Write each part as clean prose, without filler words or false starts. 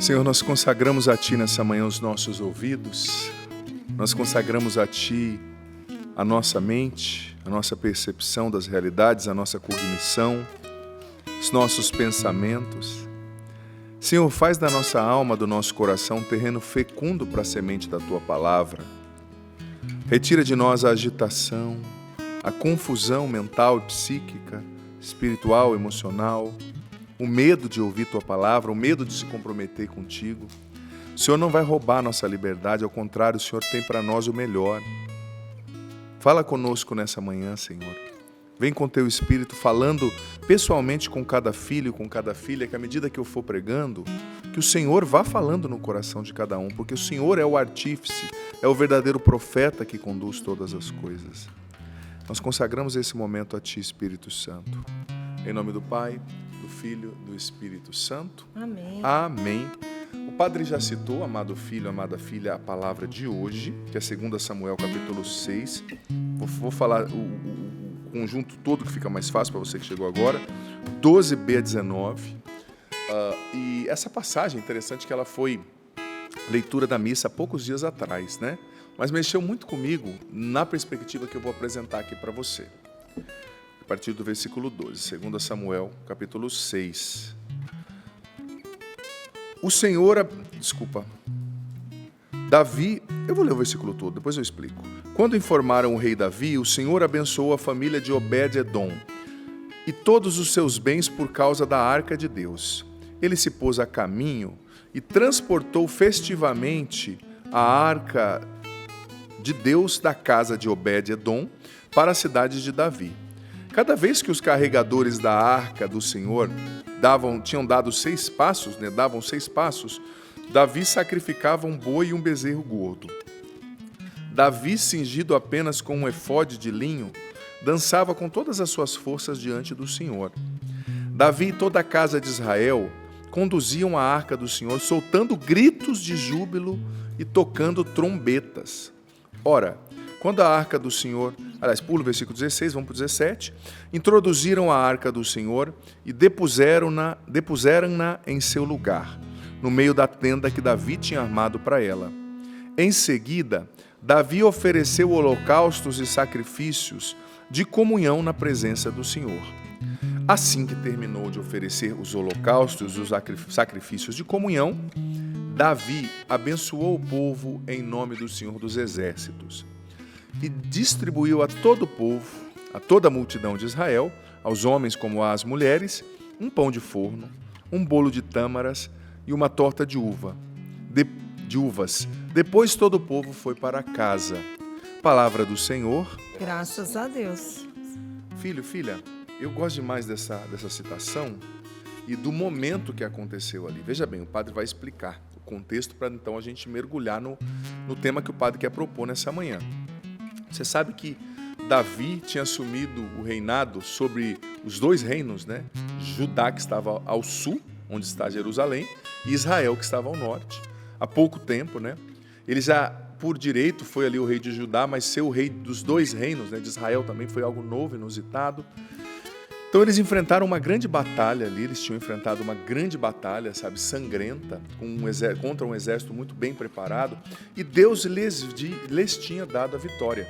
Senhor, nós consagramos a Ti nessa manhã os nossos ouvidos, nós consagramos a Ti a nossa mente, a nossa percepção das realidades, a nossa cognição, os nossos pensamentos. Senhor, faz da nossa alma, do nosso coração, um terreno fecundo para a semente da Tua palavra. Retira de nós a agitação, a confusão mental e psíquica, espiritual, emocional, o medo de ouvir Tua palavra, o medo de se comprometer contigo. O Senhor não vai roubar a nossa liberdade, ao contrário, o Senhor tem para nós o melhor. Fala conosco nessa manhã, Senhor. Vem com Teu Espírito falando pessoalmente com cada filho, com cada filha, que à medida que eu for pregando, que o Senhor vá falando no coração de cada um, porque o Senhor é o artífice, é o verdadeiro profeta que conduz todas as coisas. Nós consagramos esse momento a Ti, Espírito Santo. Em nome do Pai, do Filho, do Espírito Santo. Amém. Amém. O Padre já citou, amado filho, amada filha, a palavra de hoje, que é 2 Samuel, capítulo 6. Vou falar o conjunto todo que fica mais fácil para você que chegou agora. 12b a 19. E essa passagem, interessante que ela foi leitura da missa há poucos dias atrás, né? Mas mexeu muito comigo na perspectiva que eu vou apresentar aqui para você. A partir do versículo 12, 2 Samuel, capítulo 6. Davi, eu vou ler o versículo todo, depois eu explico. Quando informaram o rei Davi, o Senhor abençoou a família de Obed-Edom e todos os seus bens por causa da arca de Deus. Ele se pôs a caminho e transportou festivamente a arca de Deus da casa de Obed-Edom para a cidade de Davi. Cada vez que os carregadores da arca do Senhor tinham dado 6 passos, davam 6 passos, Davi sacrificava um boi e um bezerro gordo. Davi, cingido apenas com um efode de linho, dançava com todas as suas forças diante do Senhor. Davi e toda a casa de Israel conduziam a arca do Senhor, soltando gritos de júbilo e tocando trombetas. Ora, quando a arca do Senhor, pula o versículo 16, vamos para o 17, introduziram a arca do Senhor e depuseram-na em seu lugar, no meio da tenda que Davi tinha armado para ela. Em seguida, Davi ofereceu holocaustos e sacrifícios de comunhão na presença do Senhor. Assim que terminou de oferecer os holocaustos e os sacrifícios de comunhão, Davi abençoou o povo em nome do Senhor dos Exércitos e distribuiu a todo o povo, a toda a multidão de Israel, aos homens como às mulheres, um pão de forno, um bolo de tâmaras e uma torta de uvas. Depois todo o povo foi para casa. Palavra do Senhor. Graças a Deus. Filho, filha, eu gosto demais dessa citação e do momento que aconteceu ali. Veja bem, o padre vai explicar o contexto para então a gente mergulhar no tema que o padre quer propor nessa manhã. Você sabe que Davi tinha assumido o reinado sobre os 2 reinos, né? Judá, que estava ao sul, onde está Jerusalém, e Israel, que estava ao norte. Há pouco tempo, né? Ele já, por direito, foi ali o rei de Judá, mas ser o rei dos 2 reinos, né, de Israel, também foi algo novo, inusitado. Então eles enfrentaram uma grande batalha ali, eles tinham enfrentado uma grande batalha, sangrenta, contra um exército muito bem preparado, e Deus lhes tinha dado a vitória.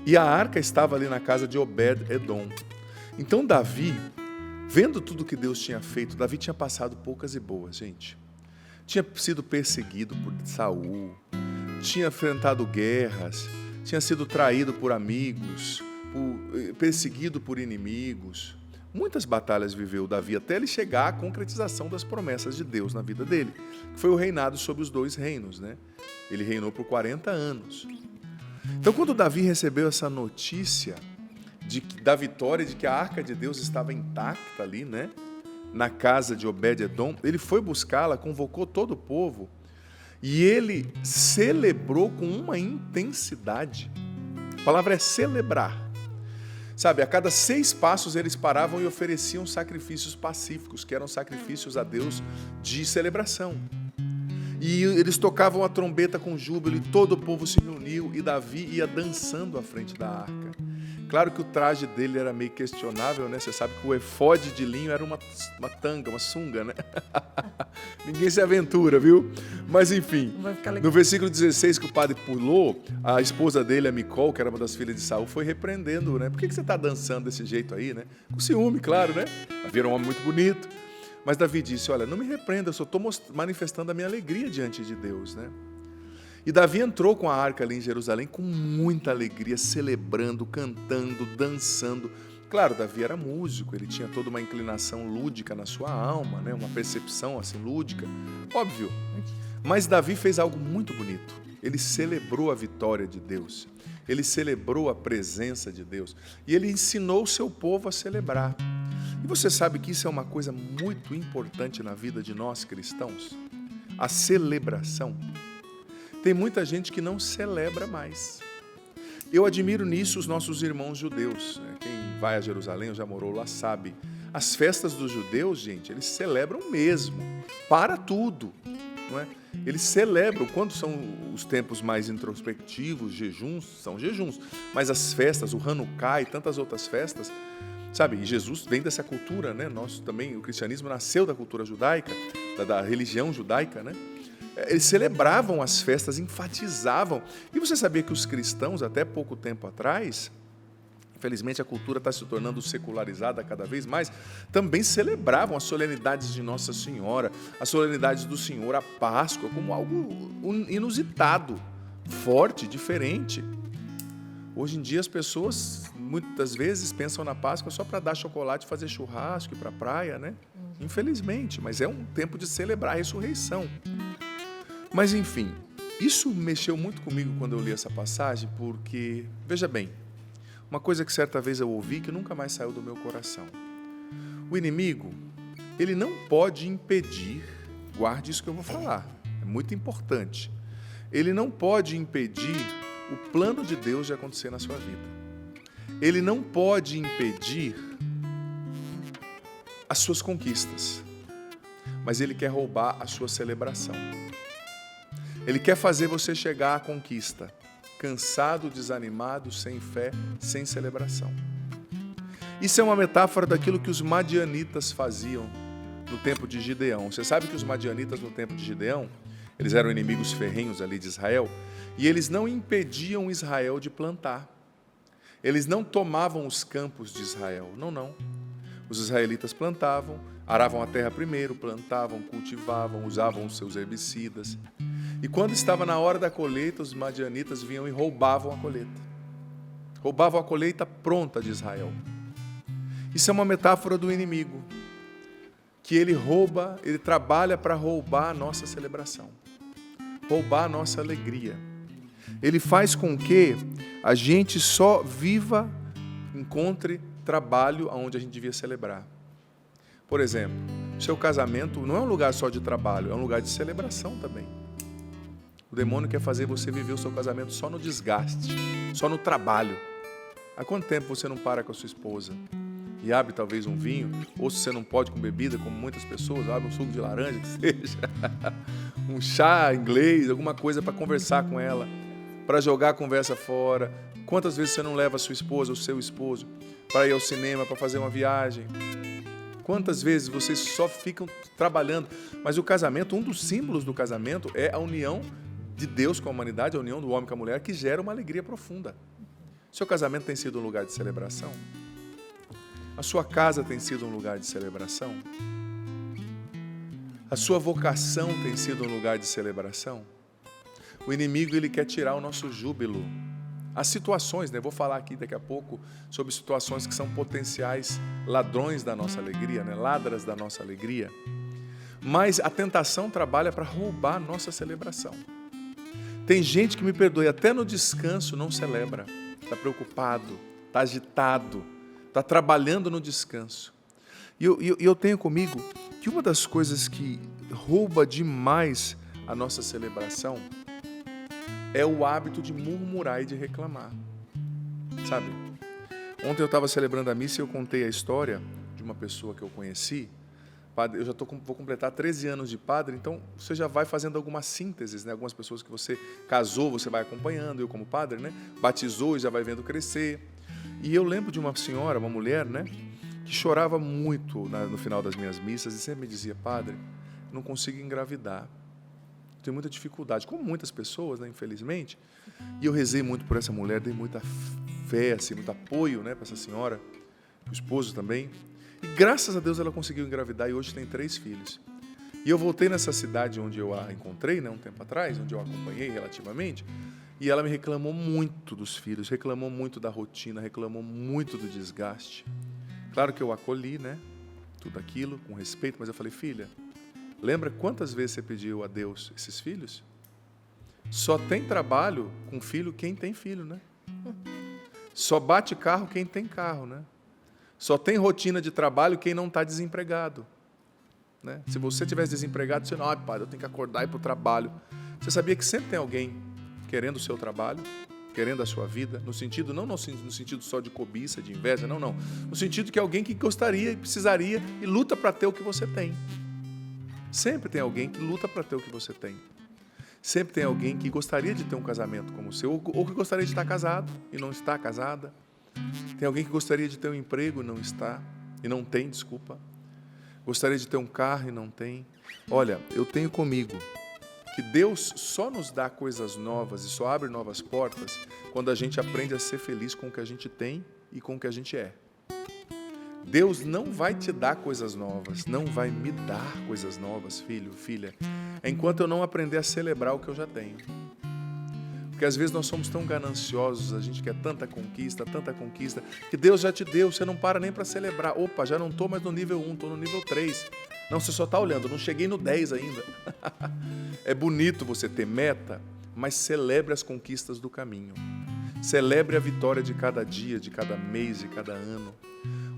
E a arca estava ali na casa de Obed-Edom. Então Davi, vendo tudo que Deus tinha feito, Davi tinha passado poucas e boas, gente. Tinha sido perseguido por Saul, tinha enfrentado guerras, tinha sido traído por amigos, perseguido por inimigos. Muitas batalhas viveu Davi até ele chegar à concretização das promessas de Deus na vida dele, que foi o reinado sobre os 2 reinos, né? Ele reinou por 40 anos. Então, quando Davi recebeu essa notícia da vitória, de que a arca de Deus estava intacta ali, né? Na casa de Obed-Edom, ele foi buscá-la, convocou todo o povo e ele celebrou com uma intensidade. A palavra é celebrar. Sabe, a cada 6 passos eles paravam e ofereciam sacrifícios pacíficos, que eram sacrifícios a Deus de celebração. E eles tocavam a trombeta com júbilo e todo o povo se reuniu e Davi ia dançando à frente da arca, Claro que o traje dele era meio questionável, né? Você sabe que o efode de linho era uma tanga, uma sunga, né? Ninguém se aventura, viu? Mas enfim, no versículo 16 que o padre pulou, a esposa dele, a Micol, que era uma das filhas de Saul, foi repreendendo, né? Por que você está dançando desse jeito aí, né? Com ciúme, claro, né? Davi era um homem muito bonito. Mas Davi disse, olha, não me repreenda, eu só estou manifestando a minha alegria diante de Deus, né? E Davi entrou com a arca ali em Jerusalém com muita alegria, celebrando, cantando, dançando. Claro, Davi era músico, ele tinha toda uma inclinação lúdica na sua alma, né? Uma percepção assim lúdica, óbvio. Mas Davi fez algo muito bonito. Ele celebrou a vitória de Deus. Ele celebrou a presença de Deus. E ele ensinou o seu povo a celebrar. E você sabe que isso é uma coisa muito importante na vida de nós cristãos? A celebração. Tem muita gente que não celebra mais. Eu admiro nisso os nossos irmãos judeus. Quem vai a Jerusalém ou já morou lá sabe. As festas dos judeus, gente, eles celebram mesmo. Para tudo. Não é? Eles celebram. Quando são os tempos mais introspectivos, jejuns, são jejuns. Mas as festas, o Hanukkah e tantas outras festas, sabe? E Jesus vem dessa cultura, né? Nós também, o cristianismo nasceu da cultura judaica, da religião judaica, né? Eles celebravam as festas, enfatizavam. E você sabia que os cristãos, até pouco tempo atrás, infelizmente a cultura está se tornando secularizada cada vez mais, também celebravam as solenidades de Nossa Senhora, as solenidades do Senhor, a Páscoa, como algo inusitado, forte, diferente. Hoje em dia as pessoas, muitas vezes, pensam na Páscoa só para dar chocolate, fazer churrasco, ir para a praia, né? Infelizmente, mas é um tempo de celebrar a ressurreição. Mas, enfim, isso mexeu muito comigo quando eu li essa passagem, porque, veja bem, uma coisa que certa vez eu ouvi que nunca mais saiu do meu coração. O inimigo, ele não pode impedir, guarde isso que eu vou falar, é muito importante, ele não pode impedir o plano de Deus de acontecer na sua vida. Ele não pode impedir as suas conquistas, mas ele quer roubar a sua celebração. Ele quer fazer você chegar à conquista, cansado, desanimado, sem fé, sem celebração. Isso é uma metáfora daquilo que os madianitas faziam no tempo de Gideão. Você sabe que os madianitas no tempo de Gideão, eles eram inimigos ferrenhos ali de Israel, e eles não impediam Israel de plantar. Eles não tomavam os campos de Israel, não. Os israelitas plantavam, aravam a terra primeiro, plantavam, cultivavam, usavam os seus herbicidas. E quando estava na hora da colheita, os madianitas vinham e roubavam a colheita. Roubavam a colheita pronta de Israel. Isso é uma metáfora do inimigo, que ele rouba, ele trabalha para roubar a nossa celebração, roubar a nossa alegria. Ele faz com que a gente só viva, encontre trabalho onde a gente devia celebrar. Por exemplo, seu casamento não é um lugar só de trabalho, é um lugar de celebração também. O demônio quer fazer você viver o seu casamento só no desgaste, só no trabalho. Há quanto tempo você não para com a sua esposa e abre talvez um vinho, ou se você não pode com bebida, como muitas pessoas, abre um suco de laranja, que seja, um chá inglês, alguma coisa para conversar com ela, para jogar a conversa fora. Quantas vezes você não leva a sua esposa ou seu esposo para ir ao cinema, para fazer uma viagem? Quantas vezes vocês só ficam trabalhando? Mas o casamento, um dos símbolos do casamento é a união de Deus com a humanidade, a união do homem com a mulher, que gera uma alegria profunda. Seu casamento tem sido um lugar de celebração? A sua casa tem sido um lugar de celebração? A sua vocação tem sido um lugar de celebração? O inimigo, ele quer tirar o nosso júbilo. As situações, né? Vou falar aqui daqui a pouco sobre situações que são potenciais ladrões da nossa alegria, né? Ladras da nossa alegria. Mas a tentação trabalha para roubar a nossa celebração. Tem gente que, me perdoe, até no descanso não celebra. Está preocupado, está agitado, está trabalhando no descanso. E eu tenho comigo que uma das coisas que rouba demais a nossa celebração é o hábito de murmurar e de reclamar. Sabe? Ontem eu estava celebrando a missa e eu contei a história de uma pessoa que eu conheci. Padre, eu já vou completar 13 anos de padre, então você já vai fazendo algumas sínteses, né? Algumas pessoas que você casou, você vai acompanhando, eu como padre, né? Batizou e já vai vendo crescer. E eu lembro de uma senhora, uma mulher, né, que chorava muito no final das minhas missas e sempre me dizia: padre, não consigo engravidar. Tenho muita dificuldade, como muitas pessoas, né, infelizmente. E eu rezei muito por essa mulher, dei muita fé, assim, muito apoio, né, para essa senhora, para o esposo também. E graças a Deus ela conseguiu engravidar e hoje tem 3 filhos. E eu voltei nessa cidade onde eu a encontrei, né, um tempo atrás, onde eu a acompanhei relativamente, e ela me reclamou muito dos filhos, reclamou muito da rotina, reclamou muito do desgaste. Claro que eu acolhi, né, tudo aquilo, com respeito, mas eu falei: filha, lembra quantas vezes você pediu a Deus esses filhos? Só tem trabalho com filho quem tem filho, né? Só bate carro quem tem carro, né? Só tem rotina de trabalho quem não está desempregado. Né? Se você tivesse desempregado, você não, pai, eu tenho que acordar e ir para o trabalho. Você sabia que sempre tem alguém querendo o seu trabalho, querendo a sua vida, no sentido, não no sentido só de cobiça, de inveja, não. No sentido que é alguém que gostaria e precisaria e luta para ter o que você tem. Sempre tem alguém que luta para ter o que você tem. Sempre tem alguém que gostaria de ter um casamento como o seu, ou que gostaria de estar casado e não está casada. Tem alguém que gostaria de ter um emprego e não está, e não tem, desculpa. Gostaria de ter um carro e não tem. Olha, eu tenho comigo que Deus só nos dá coisas novas e só abre novas portas quando a gente aprende a ser feliz com o que a gente tem e com o que a gente é. Deus não vai te dar coisas novas, não vai me dar coisas novas, filho, filha, enquanto eu não aprender a celebrar o que eu já tenho. Porque às vezes nós somos tão gananciosos, a gente quer tanta conquista, que Deus já te deu, você não para nem para celebrar. Opa, já não estou mais no nível 1, estou no nível 3. Não, você só está olhando, não cheguei no 10 ainda. É bonito você ter meta, mas celebre as conquistas do caminho. Celebre a vitória de cada dia, de cada mês, de cada ano.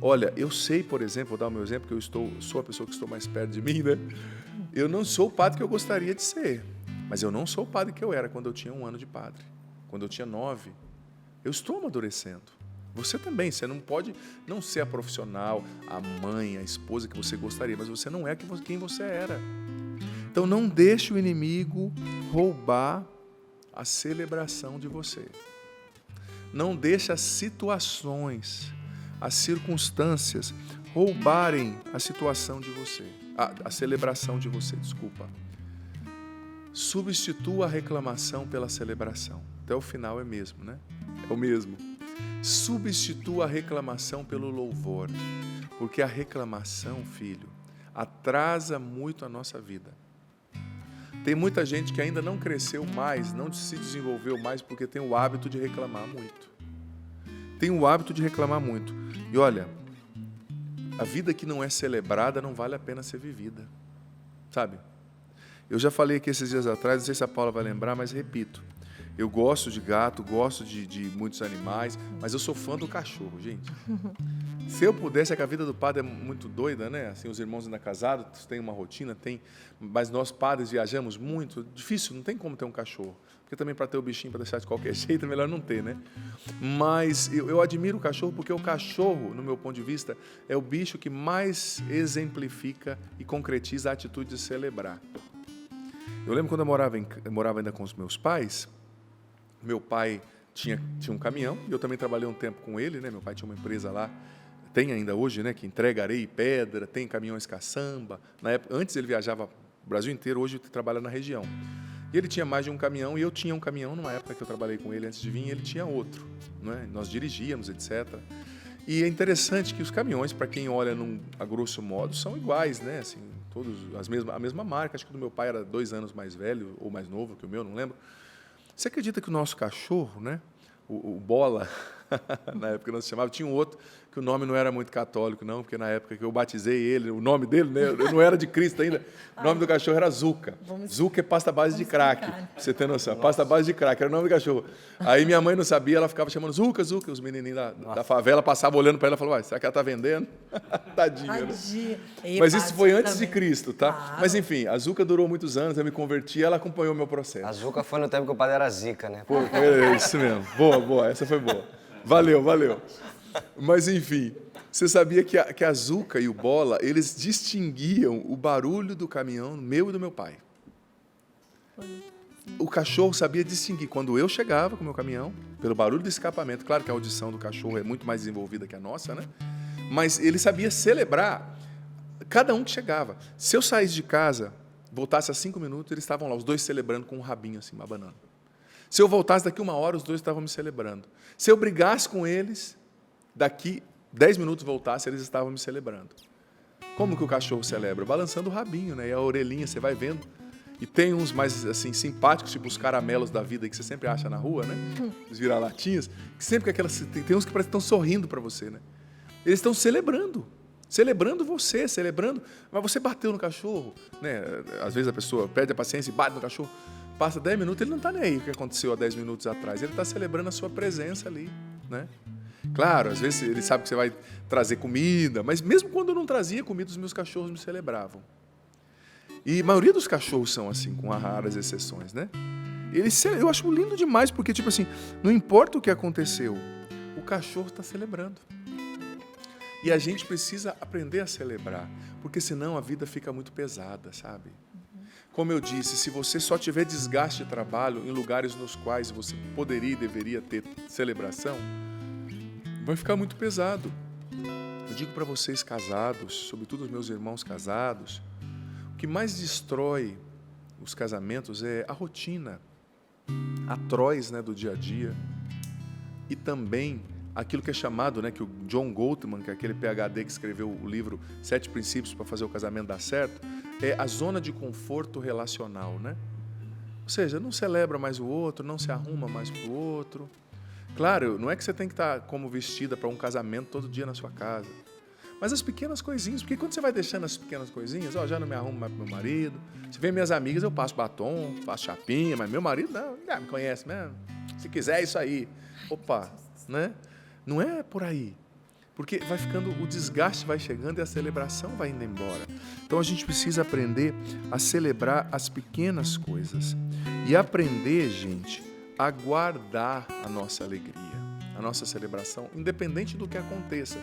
Olha, eu sei, por exemplo, vou dar o meu exemplo, que eu sou a pessoa que estou mais perto de mim, né? Eu não sou o padre que eu gostaria de ser, mas eu não sou o padre que eu era quando eu tinha 1 ano de padre. Quando eu tinha 9, eu estou amadurecendo. Você também, você não pode não ser a profissional, a mãe, a esposa que você gostaria, mas você não é quem você era. Então não deixe o inimigo roubar a celebração de você. Não deixe as situações, as circunstâncias roubarem a situação de você, a celebração de você, desculpa. Substitua a reclamação pela celebração. Até o final é mesmo, né? É o mesmo. Substitua a reclamação pelo louvor, porque a reclamação, filho, atrasa muito a nossa vida. Tem muita gente que ainda não cresceu mais, não se desenvolveu mais, porque tem o hábito de reclamar muito. Tem o hábito de reclamar muito. E olha, a vida que não é celebrada não vale a pena ser vivida. Sabe? Eu já falei aqui esses dias atrás, não sei se a Paula vai lembrar, mas repito. Eu gosto de gato, gosto de muitos animais, mas eu sou fã do cachorro, gente. Se eu pudesse, é que a vida do padre é muito doida, né? Assim, os irmãos ainda casados têm uma rotina, mas nós padres viajamos muito. Difícil, não tem como ter um cachorro. Porque também para ter o bichinho, para deixar de qualquer jeito, é melhor não ter, né? Mas eu admiro o cachorro porque o cachorro, no meu ponto de vista, é o bicho que mais exemplifica e concretiza a atitude de celebrar. Eu lembro quando eu morava ainda com os meus pais. Meu pai tinha um caminhão e eu também trabalhei um tempo com ele, né? Meu pai tinha uma empresa lá, tem ainda hoje, né? Que entrega areia e pedra, tem caminhões caçamba. Na época, antes ele viajava o Brasil inteiro, hoje ele trabalha na região. E ele tinha mais de um caminhão e eu tinha um caminhão numa época que eu trabalhei com ele antes de vir, e ele tinha outro, né? Nós dirigíamos, etc. E é interessante que os caminhões, para quem olha a grosso modo, são iguais, né? Assim, todos a mesma marca. Acho que o do meu pai era 2 anos mais velho ou mais novo que o meu, não lembro. Você acredita que o nosso cachorro, né, o Bola, na época nós chamava, tinha um outro que o nome não era muito católico, não, porque na época que eu batizei ele, o nome dele, né, eu não era de Cristo ainda, o nome do cachorro era Zuca. Zuca é pasta à base de crack, pra você ter noção, pasta à base de crack, era o nome do cachorro. Aí minha mãe não sabia, ela ficava chamando Zuca, Zuca, os menininhos da favela passavam olhando para ela e falavam: será que ela está vendendo? Tadinha. Né? Mas isso foi antes de Cristo, tá? Claro. Mas enfim, a Zuca durou muitos anos, eu me converti, ela acompanhou o meu processo. A Zuca foi no tempo que o padre era Zica, né? Pô, é isso mesmo. Boa, essa foi boa. Valeu. Mas enfim, você sabia que a Zuca e o Bola, eles distinguiam o barulho do caminhão meu e do meu pai. o cachorro sabia distinguir quando eu chegava com o meu caminhão, pelo barulho do escapamento. Claro que a audição do cachorro é muito mais desenvolvida que a nossa, né? Mas ele sabia celebrar cada um que chegava. Se eu saísse de casa, voltasse a 5 minutos, eles estavam lá, os dois celebrando com um rabinho assim, abanando. Se eu voltasse daqui 1 hora, os dois estavam me celebrando. Se eu brigasse com eles, daqui 10 minutos voltasse, eles estavam me celebrando. Como que o cachorro celebra? Balançando o rabinho, né? E a orelhinha, você vai vendo. E tem uns mais assim, simpáticos, tipo os caramelos da vida que você sempre acha na rua, né? Os vira-latinhas, que sempre que aquelas. Tem uns que parecem que estão sorrindo para você, né? Eles estão celebrando. Celebrando você, celebrando. Mas você bateu no cachorro, né? Às vezes a pessoa perde a paciência e bate no cachorro. Passa 10 minutos, ele não está nem aí o que aconteceu há 10 minutos atrás. Ele está celebrando a sua presença ali, né? Claro, às vezes ele sabe que você vai trazer comida, mas mesmo quando eu não trazia comida, os meus cachorros me celebravam. E a maioria dos cachorros são assim, com raras exceções, né? Eu acho lindo demais, porque, tipo assim, não importa o que aconteceu, o cachorro está celebrando. E a gente precisa aprender a celebrar, porque senão a vida fica muito pesada, sabe? Como eu disse, se você só tiver desgaste de trabalho em lugares nos quais você poderia e deveria ter celebração, vai ficar muito pesado. Eu digo para vocês casados, sobretudo os meus irmãos casados, o que mais destrói os casamentos é a rotina, a trois, né, do dia a dia, e também aquilo que é chamado, né, que o John Gottman, que é aquele PhD que escreveu o livro 7 Princípios para fazer o casamento dar certo, é a zona de conforto relacional, né? Ou seja, não celebra mais o outro, não se arruma mais para o outro. Claro, não é que você tem que estar como vestida para um casamento todo dia na sua casa, mas as pequenas coisinhas, porque quando você vai deixando as pequenas coisinhas, já não me arrumo mais para meu marido, se vem minhas amigas eu passo batom, faço chapinha, mas meu marido não, já me conhece mesmo, se quiser é isso aí. Opa, né? Não é por aí. Porque vai ficando, o desgaste vai chegando e a celebração vai indo embora. Então a gente precisa aprender a celebrar as pequenas coisas. E aprender, gente, a guardar a nossa alegria, a nossa celebração, independente do que aconteça.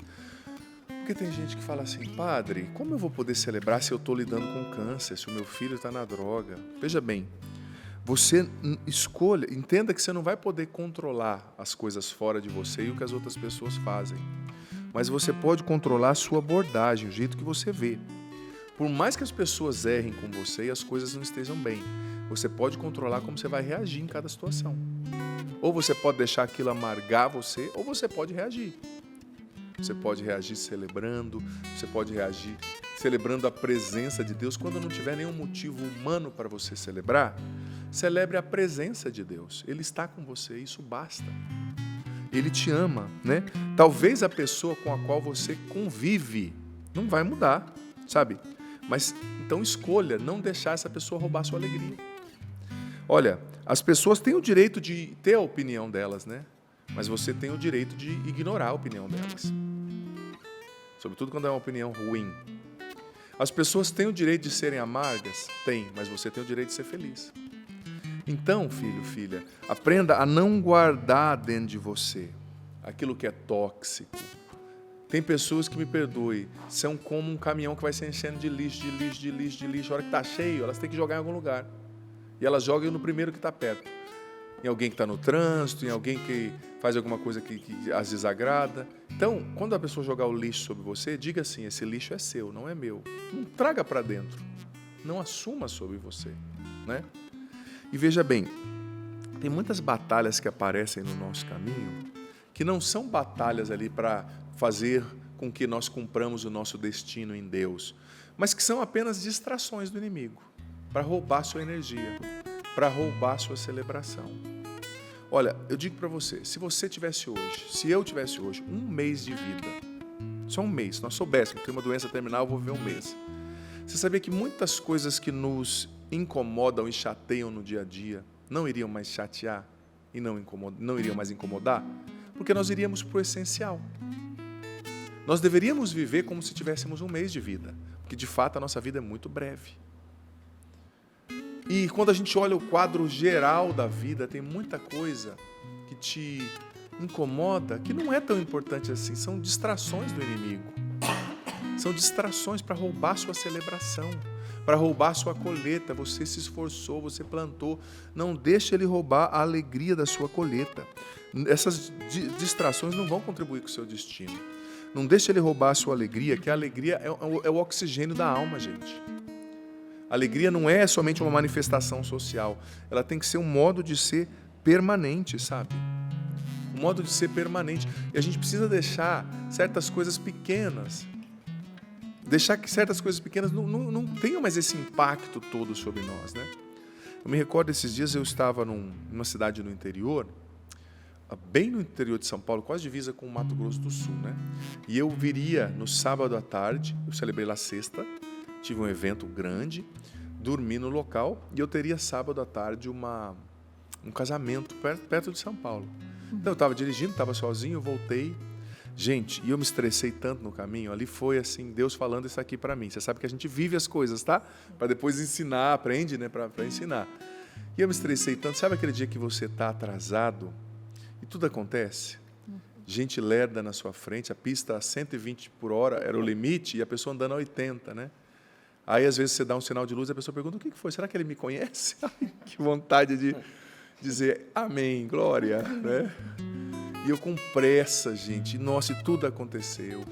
Porque tem gente que fala assim, padre, como eu vou poder celebrar se eu estou lidando com câncer, se o meu filho está na droga? Veja bem, você escolha, entenda que você não vai poder controlar as coisas fora de você e o que as outras pessoas fazem. Mas você pode controlar a sua abordagem, o jeito que você vê. Por mais que as pessoas errem com você e as coisas não estejam bem, você pode controlar como você vai reagir em cada situação. Ou você pode deixar aquilo amargar você, ou você pode reagir. Você pode reagir celebrando, você pode reagir celebrando a presença de Deus. Quando não tiver nenhum motivo humano para você celebrar, celebre a presença de Deus. Ele está com você, isso basta. Ele te ama, né? Talvez a pessoa com a qual você convive não vai mudar, sabe? Mas então escolha não deixar essa pessoa roubar sua alegria. Olha, as pessoas têm o direito de ter a opinião delas, né? Mas você tem o direito de ignorar a opinião delas. Sobretudo quando é uma opinião ruim. As pessoas têm o direito de serem amargas? Tem, mas você tem o direito de ser feliz. Então, filho, filha, aprenda a não guardar dentro de você aquilo que é tóxico. Tem pessoas que, me perdoem, são como um caminhão que vai se enchendo de lixo, de lixo, de lixo, de lixo. A hora que está cheio, elas têm que jogar em algum lugar. E elas jogam no primeiro que está perto. Em alguém que está no trânsito, em alguém que faz alguma coisa que as desagrada. Então, quando a pessoa jogar o lixo sobre você, diga assim, esse lixo é seu, não é meu. Não traga para dentro. Não assuma sobre você, né? E veja bem, tem muitas batalhas que aparecem no nosso caminho que não são batalhas ali para fazer com que nós cumpramos o nosso destino em Deus, mas que são apenas distrações do inimigo para roubar sua energia, para roubar sua celebração. Olha, eu digo para você, se você tivesse hoje, se eu tivesse hoje, 1 mês de vida, só 1 mês, se nós soubéssemos que tem uma doença terminal, eu vou viver 1 mês. Você sabia que muitas coisas que nos incomodam e chateiam no dia a dia não iriam mais chatear e não iriam mais incomodar? Porque nós iríamos para o essencial. Nós deveríamos viver como se tivéssemos 1 mês de vida, porque de fato a nossa vida é muito breve. E quando a gente olha o quadro geral da vida, tem muita coisa que te incomoda, que não é tão importante assim, são distrações do inimigo. São distrações para roubar sua celebração, para roubar a sua colheita. Você se esforçou, você plantou. Não deixe ele roubar a alegria da sua colheita. Essas distrações não vão contribuir com o seu destino. Não deixe ele roubar a sua alegria, que a alegria é o oxigênio da alma, gente. A alegria não é somente uma manifestação social. Ela tem que ser um modo de ser permanente, sabe? Um modo de ser permanente. E a gente precisa deixar certas coisas pequenas. Deixar que certas coisas pequenas não tenham mais esse impacto todo sobre nós, né? Eu me recordo, esses dias eu estava numa cidade no interior, bem no interior de São Paulo, quase divisa com o Mato Grosso do Sul, né? E eu viria no sábado à tarde, eu celebrei lá sexta, tive um evento grande, dormi no local e eu teria sábado à tarde um casamento perto de São Paulo. Então eu estava dirigindo, estava sozinho, eu voltei. Gente, e eu me estressei tanto no caminho, ali foi assim, Deus falando isso aqui para mim. Você sabe que a gente vive as coisas, tá? Para depois ensinar, aprende, né? Para ensinar. E eu me estressei tanto, sabe aquele dia que você está atrasado e tudo acontece? Gente lerda na sua frente, a pista a 120 por hora era o limite e a pessoa andando a 80, né? Aí às vezes você dá um sinal de luz e a pessoa pergunta, o que foi? Será que ele me conhece? Ai, que vontade de dizer amém, glória, né? E eu com pressa, gente, nossa, e tudo aconteceu.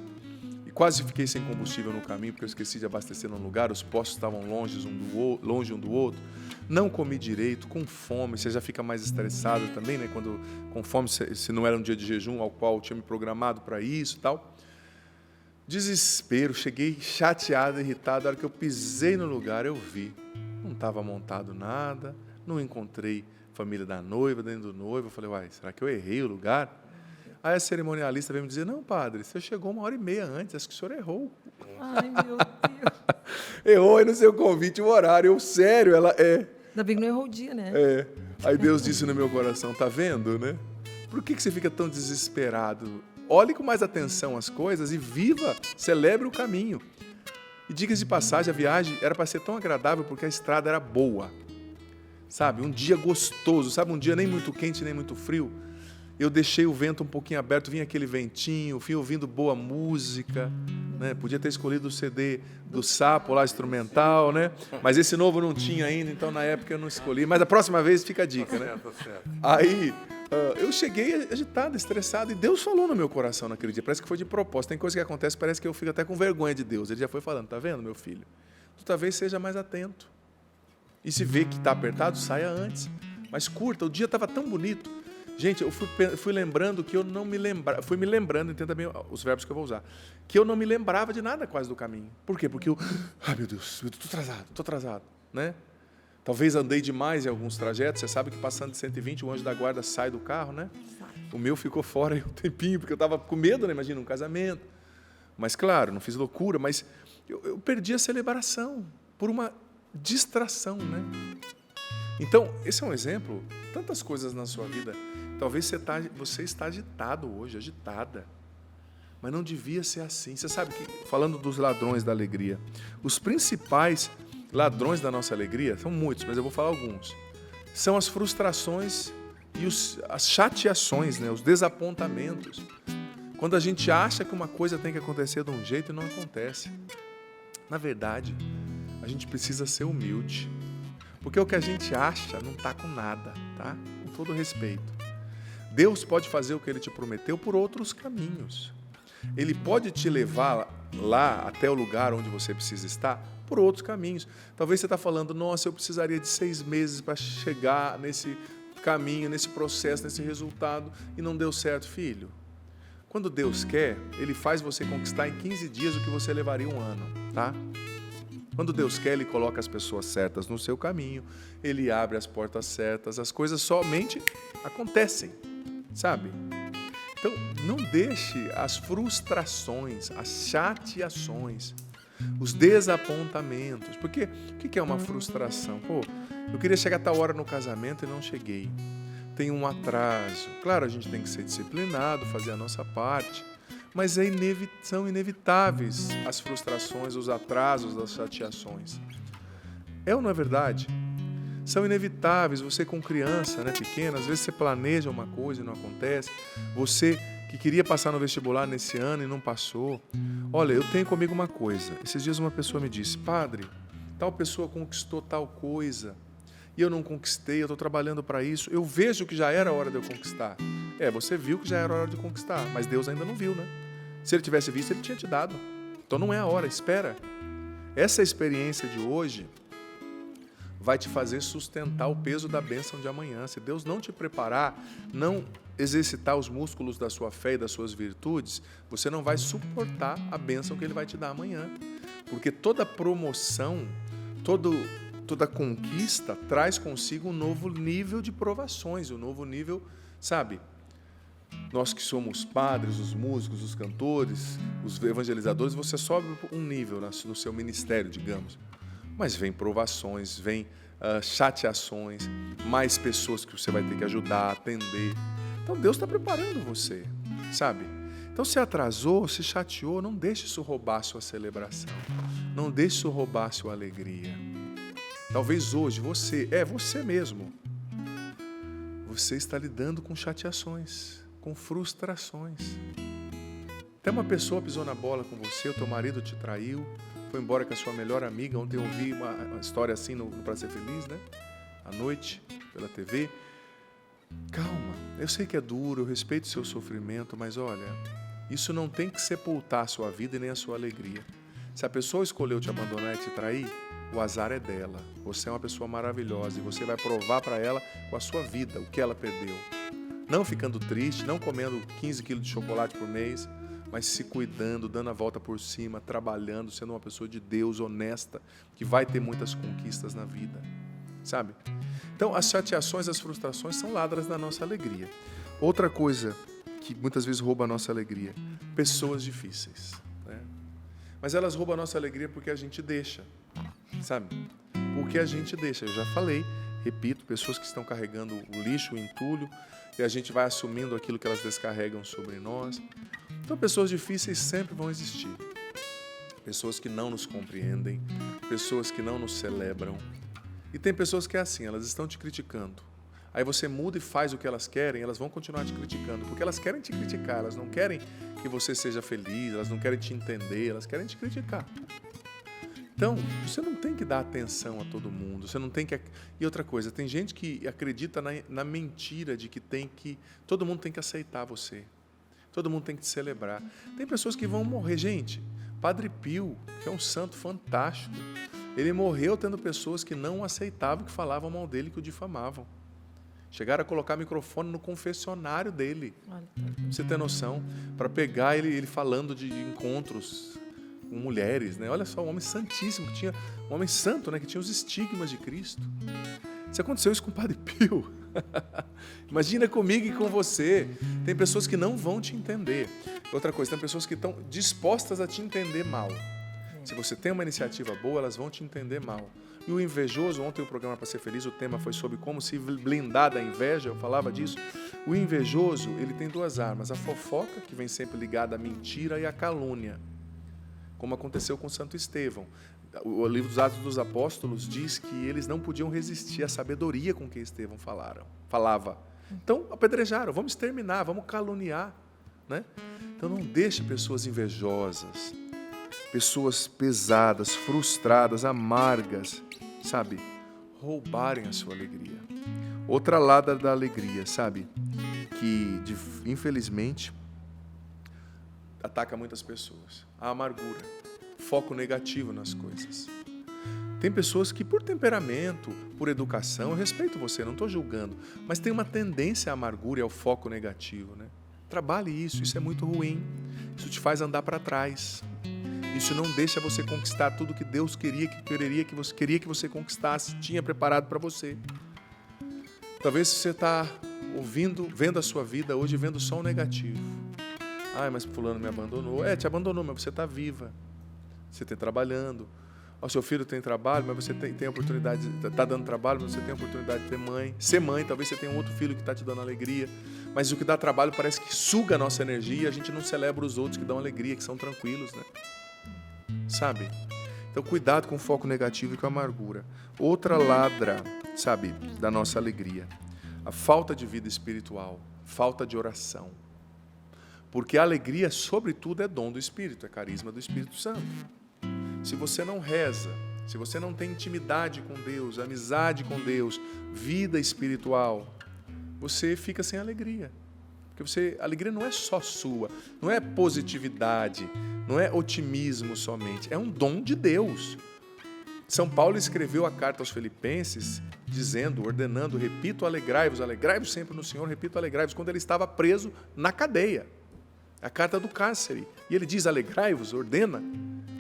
E quase fiquei sem combustível no caminho, porque eu esqueci de abastecer num lugar, os postos estavam longe um do outro. Não comi direito, com fome, você já fica mais estressado também, né? Quando com fome, se não era um dia de jejum ao qual eu tinha me programado para isso e tal. Desespero, cheguei chateado, irritado. A hora que eu pisei no lugar, eu vi. Não estava montado nada, não encontrei família da noiva, dentro do noivo. Eu falei, uai, será que eu errei o lugar? Aí a cerimonialista veio me dizer, não, padre, você chegou 1h30 antes, acho que o senhor errou. Ai, meu Deus. Errou aí no seu convite o horário. Eu, sério, ela é. Ainda bem que não errou o dia, né? É. Aí Deus disse no meu coração, tá vendo, né? Por que você fica tão desesperado? Olhe com mais atenção as coisas e viva, celebre o caminho. E diga-se de passagem, a viagem era para ser tão agradável porque a estrada era boa. Sabe, um dia gostoso, sabe, um dia nem muito quente, nem muito frio. Eu deixei o vento um pouquinho aberto, vinha aquele ventinho, fui ouvindo boa música, né? Podia ter escolhido o CD do Sapo lá, instrumental, né? Mas esse novo não tinha ainda, então na época eu não escolhi. Mas a próxima vez fica a dica, né? Aí eu cheguei agitado, estressado, e Deus falou no meu coração naquele dia. Parece que foi de propósito. Tem coisa que acontece, parece que eu fico até com vergonha de Deus. Ele já foi falando, tá vendo, meu filho? Tu talvez seja mais atento. E se vê que está apertado, saia antes. Mas curta, o dia estava tão bonito. Gente, eu fui lembrando que eu não me lembrava, fui me lembrando, entenda bem os verbos que eu vou usar, que eu não me lembrava de nada quase do caminho. Por quê? Porque ai meu Deus, eu estou atrasado, né? Talvez andei demais em alguns trajetos, você sabe que passando de 120 o anjo da guarda sai do carro, né? O meu ficou fora aí um tempinho, porque eu estava com medo, né? Imagina, um casamento. Mas claro, não fiz loucura, mas eu perdi a celebração por uma distração, né? Então, esse é um exemplo, tantas coisas na sua vida. Talvez você está agitado hoje, agitada, mas não devia ser assim. Você sabe que, falando dos ladrões da alegria, os principais ladrões da nossa alegria, são muitos, mas eu vou falar alguns, são as frustrações e as chateações, né? Os desapontamentos. Quando a gente acha que uma coisa tem que acontecer de um jeito e não acontece. Na verdade, a gente precisa ser humilde. Porque o que a gente acha não está com nada, tá? Com todo respeito. Deus pode fazer o que Ele te prometeu por outros caminhos. Ele pode te levar lá até o lugar onde você precisa estar por outros caminhos. Talvez você está falando, nossa, eu precisaria de 6 meses para chegar nesse caminho, nesse processo, nesse resultado, e não deu certo, filho. Quando Deus quer, Ele faz você conquistar em 15 dias o que você levaria um ano, tá? Quando Deus quer, Ele coloca as pessoas certas no seu caminho, Ele abre as portas certas, as coisas somente acontecem, sabe? Então, não deixe as frustrações, as chateações, os desapontamentos. Porque o que é uma frustração? Pô, eu queria chegar a tal hora no casamento e não cheguei. Tem um atraso. Claro, a gente tem que ser disciplinado, fazer a nossa parte. Mas são inevitáveis as frustrações, os atrasos, as chateações. É ou não é verdade? São inevitáveis. Você com criança, né, pequena, às vezes você planeja uma coisa e não acontece. Você que queria passar no vestibular nesse ano e não passou. Olha, eu tenho comigo uma coisa. Esses dias uma pessoa me disse, padre, tal pessoa conquistou tal coisa, e eu não conquistei, eu estou trabalhando para isso, eu vejo que já era hora de eu conquistar. Você viu que já era hora de conquistar, mas Deus ainda não viu, né? Se Ele tivesse visto, Ele tinha te dado. Então não é a hora, espera. Essa experiência de hoje vai te fazer sustentar o peso da bênção de amanhã. Se Deus não te preparar, não exercitar os músculos da sua fé e das suas virtudes, você não vai suportar a bênção que Ele vai te dar amanhã. Porque toda promoção, toda conquista traz consigo um novo nível de provações, um novo nível, sabe? Nós que somos padres, os músicos, os cantores, os evangelizadores, você sobe um nível no seu ministério, digamos. Mas vem provações, vem chateações, mais pessoas que você vai ter que ajudar, atender. Então Deus está preparando você, sabe? Então se atrasou, se chateou, não deixe isso roubar a sua celebração. Não deixe isso roubar a sua alegria. Talvez hoje você mesmo. Você está lidando com chateações, com frustrações. Até uma pessoa pisou na bola com você, o teu marido te traiu, foi embora com a sua melhor amiga. Ontem eu ouvi uma história assim no Pra Ser Feliz, né? À noite, pela TV. Calma, eu sei que é duro, eu respeito o seu sofrimento, mas olha, isso não tem que sepultar a sua vida e nem a sua alegria. Se a pessoa escolheu te abandonar e te trair, o azar é dela. Você é uma pessoa maravilhosa e você vai provar para ela com a sua vida o que ela perdeu. Não ficando triste, não comendo 15 quilos de chocolate por mês, mas se cuidando, dando a volta por cima, trabalhando, sendo uma pessoa de Deus, honesta, que vai ter muitas conquistas na vida, sabe? Então, as chateações, as frustrações são ladras da nossa alegria. Outra coisa que muitas vezes rouba a nossa alegria, pessoas difíceis, né? Mas elas roubam a nossa alegria porque a gente deixa, sabe? Porque a gente deixa. Eu já falei, repito, pessoas que estão carregando o lixo, o entulho, e a gente vai assumindo aquilo que elas descarregam sobre nós. Então, pessoas difíceis sempre vão existir. Pessoas que não nos compreendem, pessoas que não nos celebram. E tem pessoas que é assim, elas estão te criticando. Aí você muda e faz o que elas querem, elas vão continuar te criticando, porque elas querem te criticar, elas não querem que você seja feliz, elas não querem te entender, elas querem te criticar. Então, você não tem que dar atenção a todo mundo, você não tem que... E outra coisa, tem gente que acredita na mentira de que todo mundo tem que aceitar você, todo mundo tem que te celebrar. Tem pessoas que vão morrer, gente. Padre Pio, que é um santo fantástico, ele morreu tendo pessoas que não aceitavam, que falavam mal dele, que o difamavam. Chegaram a colocar microfone no confessionário dele. Você tem noção? Para pegar ele falando de encontros com mulheres, né? Olha só, um homem santíssimo, um homem santo, né? Que tinha os estigmas de Cristo. Se aconteceu isso com o Padre Pio, imagina comigo e com você. Tem pessoas que não vão te entender. Outra coisa, tem pessoas que estão dispostas a te entender mal. Se você tem uma iniciativa boa, elas vão te entender mal. E o invejoso, ontem o programa Pra Ser Feliz, o tema foi sobre como se blindar da inveja, eu falava disso. O invejoso, ele tem duas armas, a fofoca, que vem sempre ligada à mentira, e a calúnia, como aconteceu com Santo Estevão. O livro dos Atos dos Apóstolos diz que eles não podiam resistir à sabedoria com que Estevão falava. Então, apedrejaram, vamos exterminar, vamos caluniar, né? Então, não deixe pessoas invejosas, pessoas pesadas, frustradas, amargas, sabe, roubarem a sua alegria. Outra lada da alegria, sabe, que infelizmente ataca muitas pessoas. A amargura, foco negativo nas coisas. Tem pessoas que por temperamento, por educação, eu respeito você, não estou julgando, mas tem uma tendência à amargura e ao foco negativo, né? Trabalhe isso é muito ruim. Isso te faz andar para trás. Isso não deixa você conquistar tudo que Deus queria que você conquistasse, tinha preparado para você. Talvez você está vendo a sua vida hoje, vendo só o negativo. Mas fulano me abandonou. Te abandonou, mas você está viva. Você está trabalhando. Seu filho tem trabalho, mas você tem a oportunidade, está dando trabalho, mas você tem a oportunidade de ter mãe. Ser mãe, talvez você tenha um outro filho que está te dando alegria. Mas o que dá trabalho parece que suga a nossa energia e a gente não celebra os outros que dão alegria, que são tranquilos, né? Sabe? Então, cuidado com o foco negativo e com a amargura. Outra ladra, sabe, da nossa alegria. A falta de vida espiritual, falta de oração. Porque a alegria, sobretudo, é dom do Espírito, é carisma do Espírito Santo. Se você não reza, se você não tem intimidade com Deus, amizade com Deus, vida espiritual, você fica sem alegria. Porque a alegria não é só sua, não é positividade, não é otimismo somente, é um dom de Deus. São Paulo escreveu a carta aos Filipenses, dizendo, ordenando, repito, alegrai-vos sempre no Senhor, repito, alegrai-vos, quando ele estava preso na cadeia. A carta do cárcere. E ele diz, alegrai-vos, ordena.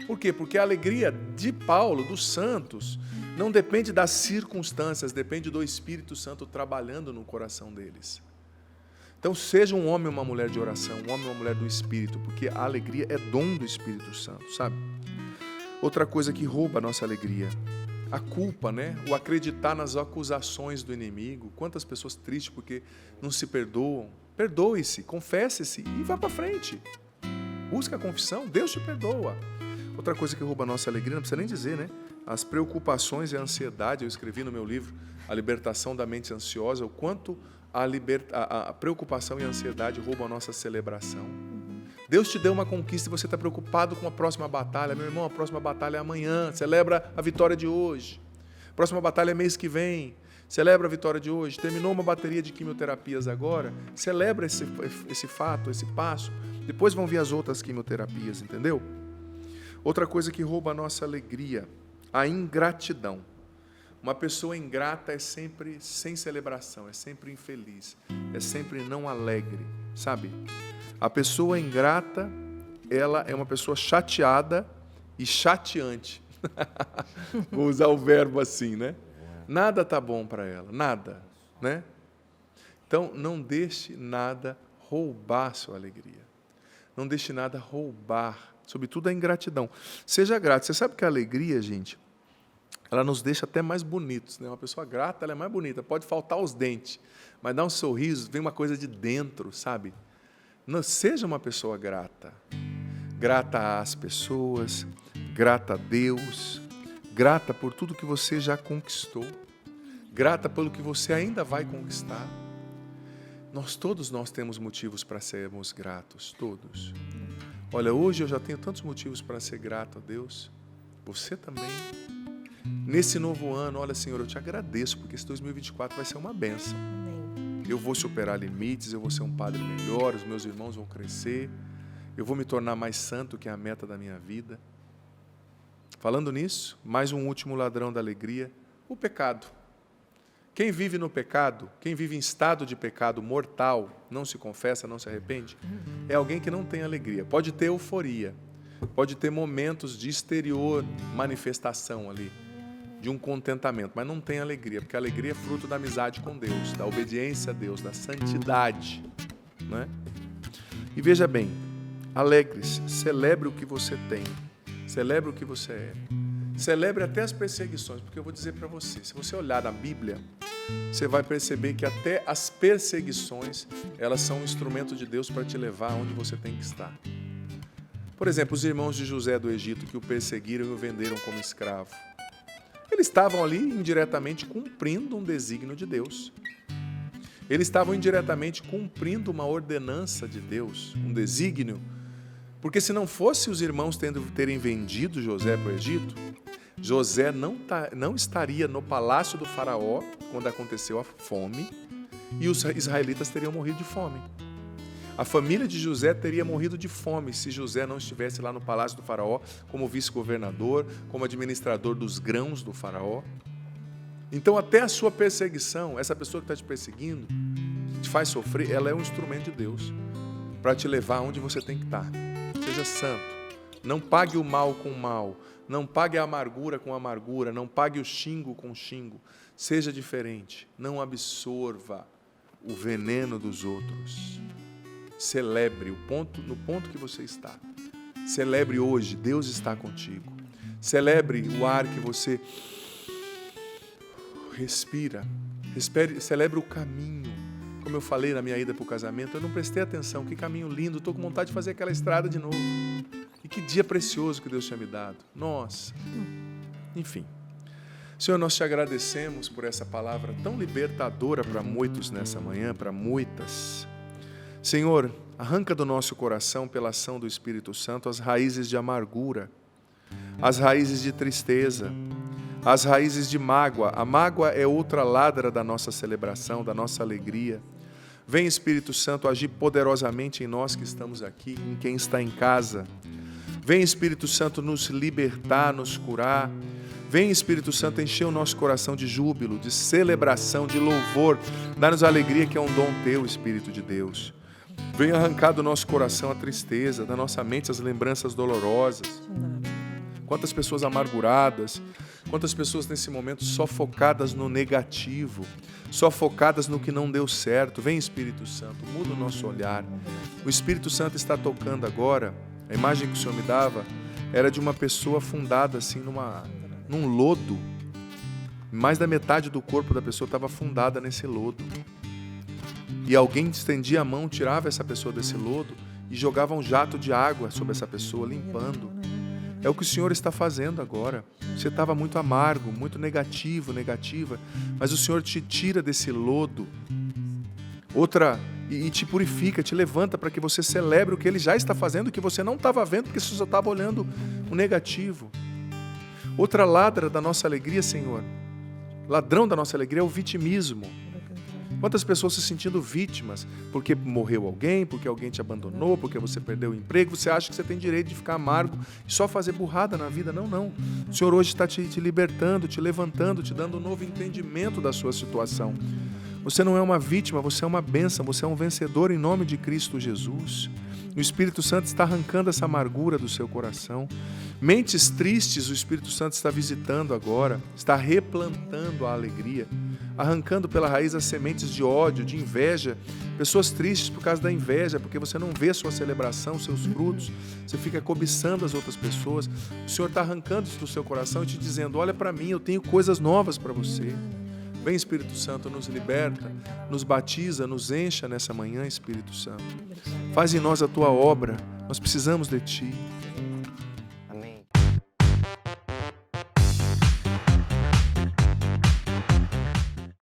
Por quê? Porque a alegria de Paulo, dos santos, não depende das circunstâncias, depende do Espírito Santo trabalhando no coração deles. Então, seja um homem ou uma mulher de oração, um homem ou uma mulher do Espírito, porque a alegria é dom do Espírito Santo, sabe? Outra coisa que rouba a nossa alegria, a culpa, né? O acreditar nas acusações do inimigo. Quantas pessoas tristes porque não se perdoam. Perdoe-se, confesse-se e vá para frente. Busca a confissão, Deus te perdoa. Outra coisa que rouba a nossa alegria, não precisa nem dizer, né? As preocupações e a ansiedade. Eu escrevi no meu livro, A Libertação da Mente Ansiosa, o quanto a preocupação e a ansiedade roubam a nossa celebração. Deus te deu uma conquista e você está preocupado com a próxima batalha. Meu irmão, a próxima batalha é amanhã. Celebra a vitória de hoje. A próxima batalha é mês que vem. Celebra a vitória de hoje. Terminou uma bateria de quimioterapias agora. Celebra esse fato, esse passo. Depois vão vir as outras quimioterapias, entendeu? Outra coisa que rouba a nossa alegria, a ingratidão. Uma pessoa ingrata é sempre sem celebração, é sempre infeliz, é sempre não alegre, sabe? A pessoa ingrata, ela é uma pessoa chateada e chateante. Vou usar o verbo assim, né? Nada tá bom para ela, nada, né? Então, não deixe nada roubar sua alegria. Não deixe nada roubar, sobretudo a ingratidão. Seja grato. Você sabe que a alegria, gente, ela nos deixa até mais bonitos, né? Uma pessoa grata, ela é mais bonita. Pode faltar os dentes, mas dá um sorriso, vem uma coisa de dentro, sabe? Não, seja uma pessoa grata. Grata às pessoas, grata a Deus, grata por tudo que você já conquistou, grata pelo que você ainda vai conquistar. Todos nós temos motivos para sermos gratos, todos. Olha, hoje eu já tenho tantos motivos para ser grato a Deus. Você também. Nesse novo ano, olha, Senhor, eu te agradeço, porque esse 2024 vai ser uma bênção. Eu vou superar limites, eu vou ser um padre melhor, os meus irmãos vão crescer, eu vou me tornar mais santo, que é a meta da minha vida. Falando nisso, mais um último ladrão da alegria, o pecado. Quem vive no pecado, quem vive em estado de pecado mortal, não se confessa, não se arrepende, é alguém que não tem alegria. Pode ter euforia, pode ter momentos de exterior manifestação ali, de um contentamento, mas não tem alegria, porque a alegria é fruto da amizade com Deus, da obediência a Deus, da santidade, né? E veja bem, alegre-se, celebre o que você tem, celebre o que você é, celebre até as perseguições, porque eu vou dizer para você, se você olhar na Bíblia, você vai perceber que até as perseguições, elas são um instrumento de Deus para te levar onde você tem que estar. Por exemplo, os irmãos de José do Egito que o perseguiram e o venderam como escravo. Eles estavam ali indiretamente cumprindo um desígnio de Deus. Eles estavam indiretamente cumprindo uma ordenança de Deus, um desígnio. Porque se não fosse os irmãos terem vendido José para o Egito, José não estaria no palácio do faraó quando aconteceu a fome e os israelitas teriam morrido de fome. A família de José teria morrido de fome se José não estivesse lá no palácio do faraó como vice-governador, como administrador dos grãos do faraó. Então até a sua perseguição, essa pessoa que está te perseguindo, que te faz sofrer, ela é um instrumento de Deus para te levar onde você tem que estar. Seja santo, não pague o mal com o mal, não pague a amargura com a amargura, não pague o xingo com o xingo. Seja diferente, não absorva o veneno dos outros. Celebre no ponto que você está. Celebre hoje, Deus está contigo. Celebre o ar que você respira. Celebre o caminho. Como eu falei na minha ida para o casamento, eu não prestei atenção. Que caminho lindo, estou com vontade de fazer aquela estrada de novo. E que dia precioso que Deus tinha me dado. Nossa. Enfim. Senhor, nós te agradecemos por essa palavra tão libertadora para muitos nessa manhã, para muitas. Senhor, arranca do nosso coração, pela ação do Espírito Santo, as raízes de amargura, as raízes de tristeza, as raízes de mágoa. A mágoa é outra ladra da nossa celebração, da nossa alegria. Vem, Espírito Santo, agir poderosamente em nós que estamos aqui, em quem está em casa. Vem, Espírito Santo, nos libertar, nos curar. Vem, Espírito Santo, encher o nosso coração de júbilo, de celebração, de louvor. Dá-nos a alegria que é um dom teu, Espírito de Deus. Vem arrancar do nosso coração a tristeza, da nossa mente as lembranças dolorosas. Quantas pessoas amarguradas, quantas pessoas nesse momento só focadas no negativo, só focadas no que não deu certo. Vem, Espírito Santo, muda o nosso olhar. O Espírito Santo está tocando agora. A imagem que o Senhor me dava era de uma pessoa afundada assim num lodo. Mais da metade do corpo da pessoa estava afundada nesse lodo. E alguém estendia a mão, tirava essa pessoa desse lodo e jogava um jato de água sobre essa pessoa, limpando. É o que o Senhor está fazendo agora. Você estava muito amargo, muito negativo, negativa, mas o Senhor te tira desse lodo. E te purifica, te levanta para que você celebre o que Ele já está fazendo, que você não estava vendo, porque você só estava olhando o negativo. Outra ladra da nossa alegria, Senhor, ladrão da nossa alegria é o vitimismo. Quantas pessoas se sentindo vítimas, porque morreu alguém, porque alguém te abandonou, porque você perdeu o emprego, você acha que você tem direito de ficar amargo e só fazer burrada na vida. Não, não. O Senhor hoje está te libertando, te levantando, te dando um novo entendimento da sua situação. Você não é uma vítima, você é uma bênção, você é um vencedor em nome de Cristo Jesus. O Espírito Santo está arrancando essa amargura do seu coração. Mentes tristes, o Espírito Santo está visitando agora, está replantando a alegria, arrancando pela raiz as sementes de ódio, de inveja. Pessoas tristes por causa da inveja, porque você não vê sua celebração, seus frutos, você fica cobiçando as outras pessoas. O Senhor está arrancando isso do seu coração e te dizendo: olha para mim, eu tenho coisas novas para você. Vem, Espírito Santo, nos liberta, nos batiza, nos encha nessa manhã, Espírito Santo. Faz em nós a tua obra, nós precisamos de Ti.